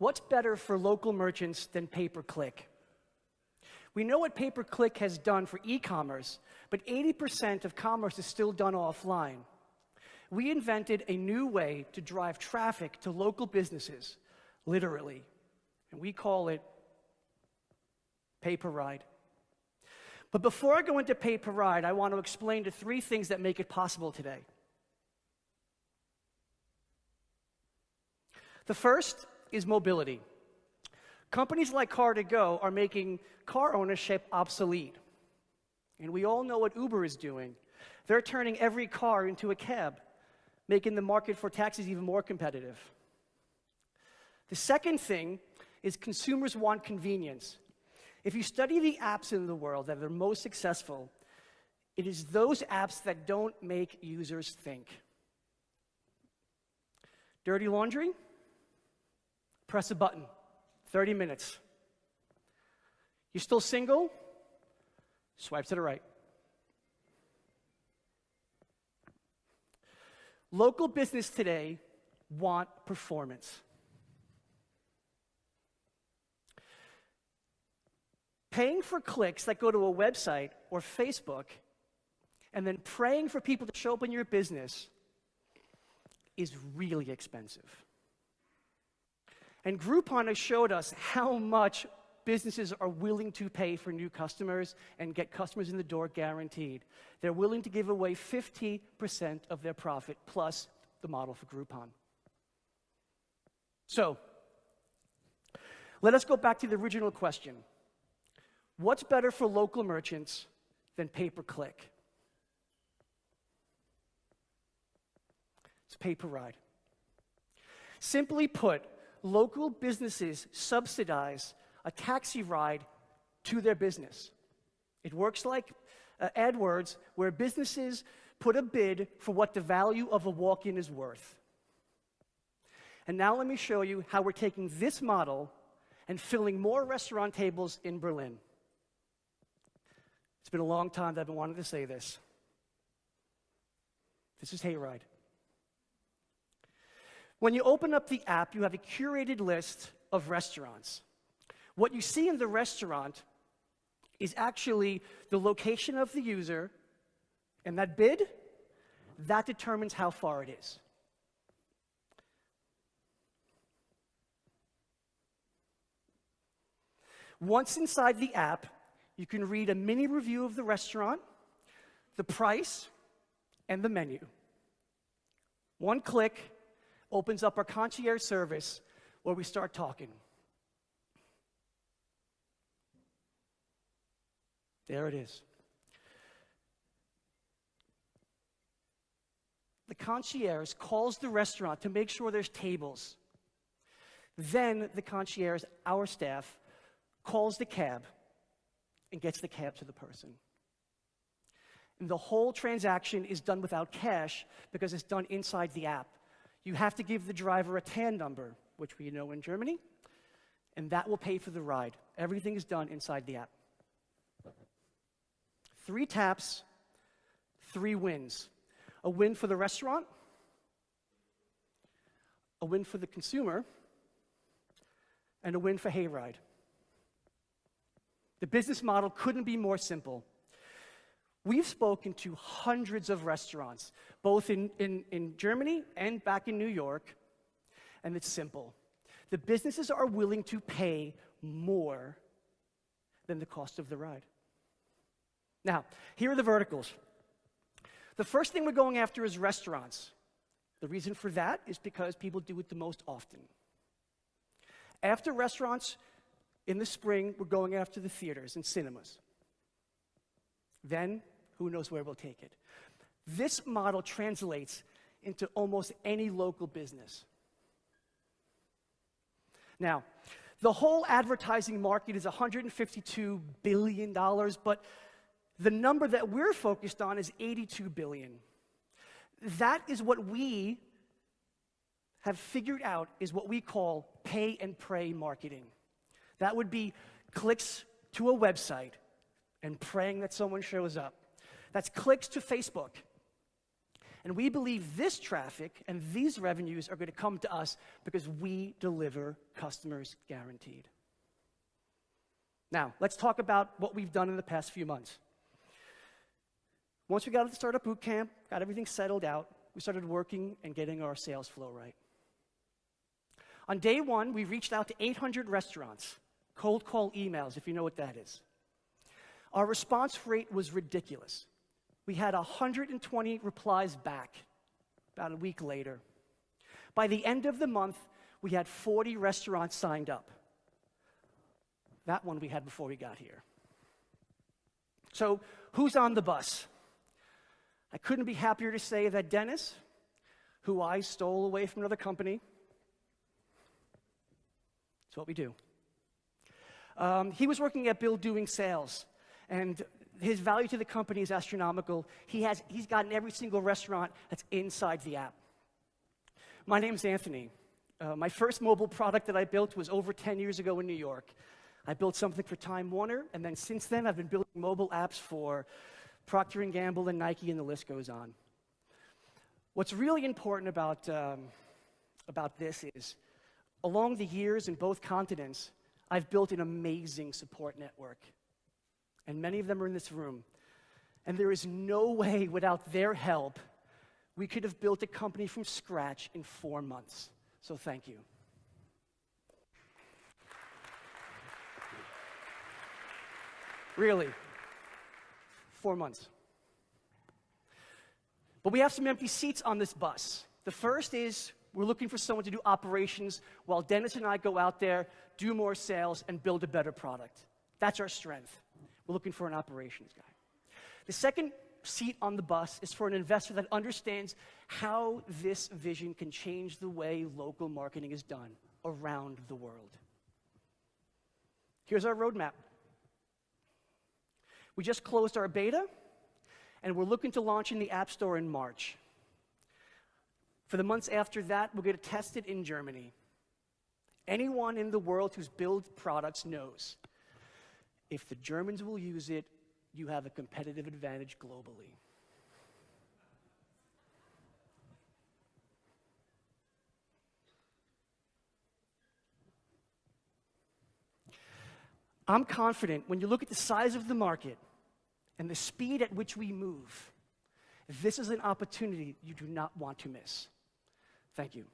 What's better for local merchants than pay-per-click? We know what pay-per-click has done for e-commerce, but 80% of commerce is still done offline. We invented a new way to drive traffic to local businesses, literally, and we call it pay-per-ride. But before I go into pay-per-ride, I want to explain the three things that make it possible today. The first is mobility. Companies like Car2Go are making car ownership obsolete. And we all know what Uber is doing. They're turning every car into a cab, making the market for taxis even more competitive. The second thing is consumers want convenience. If you study the apps in the world that are most successful, it is those apps that don't make users think. Dirty laundry? Press a button, 30 minutes. You still single? Swipe to the right. Local business today want performance. Paying for clicks that go to a website or Facebook and then praying for people to show up in your business is really expensive. And Groupon has showed us how much businesses are willing to pay for new customers and get customers in the door guaranteed. They're willing to give away 50% of their profit plus the model for Groupon. So, let us go back to the original question. What's better for local merchants than pay-per-click? It's pay-per-ride. Simply put, local businesses subsidize a taxi ride to their business. It works like AdWords, where businesses put a bid for what the value of a walk-in is worth. And now let me show you how we're taking this model and filling more restaurant tables in Berlin. It's been a long time that I've been wanting to say this. This is Hayride. When you open up the app, you have a curated list of restaurants. What you see in the restaurant is actually the location of the user, and that bid, that determines how far it is. Once inside the app, you can read a mini review of the restaurant, the price, and the menu. One click opens up our concierge service where we start talking. There it is. The concierge calls the restaurant to make sure there's tables. Then the concierge, our staff, calls the cab and gets the cab to the person. And the whole transaction is done without cash because it's done inside the app. You have to give the driver a TAN number, which we know in Germany, and that will pay for the ride. Everything is done inside the app. 3 taps, 3 wins. A win for the restaurant, a win for the consumer, and a win for Hayride. The business model couldn't be more simple. We've spoken to hundreds of restaurants, both in Germany and back in New York, and it's simple. The businesses are willing to pay more than the cost of the ride. Now, here are the verticals. The first thing we're going after is restaurants. The reason for that is because people do it the most often. After restaurants, in the spring, we're going after the theaters and cinemas. Then, who knows where we'll take it. This model translates into almost any local business. Now, the whole advertising market is $152 billion, but the number that we're focused on is $82 billion. That is what we have figured out is what we call pay and pray marketing. That would be clicks to a website and praying that someone shows up. That's clicks to Facebook And we believe this traffic and these revenues are going to come to us because we deliver customers guaranteed. Now, let's talk about what we've done in the past few months. Once we got to the Startup Bootcamp, got everything settled out, we started working and getting our sales flow right. On day one, we reached out to 800 restaurants, cold call emails, if you know what that is. Our response rate was ridiculous. We had 120 replies back about a week later. By the end of the month, we had 40 restaurants signed up. That one we had before we got here. So, who's on the bus? I couldn't be happier to say that Dennis, who I stole away from another company, that's what we do. He was working at Bill doing sales, and his value to the company is astronomical. He's gotten every single restaurant that's inside the app. My name's Anthony. My first mobile product that I built was over 10 years ago in New York. I built something for Time Warner, and then since then I've been building mobile apps for Procter & Gamble and Nike, and the list goes on. What's really important about this is, along the years in both continents, I've built an amazing support network. And many of them are in this room. And there is no way without their help we could have built a company from scratch in 4 months. So thank you. Really, 4 months. But we have some empty seats on this bus. The first is we're looking for someone to do operations while Dennis and I go out there, do more sales, and build a better product. That's our strength. We're looking for an operations guy. The second seat on the bus is for an investor that understands how this vision can change the way local marketing is done around the world. Here's our roadmap. We just closed our beta, and we're looking to launch in the App Store in March. For the months after that, we're going to test it in Germany. Anyone in the world who's built products knows if the Germans will use it, you have a competitive advantage globally. I'm confident when you look at the size of the market and the speed at which we move, this is an opportunity you do not want to miss. Thank you.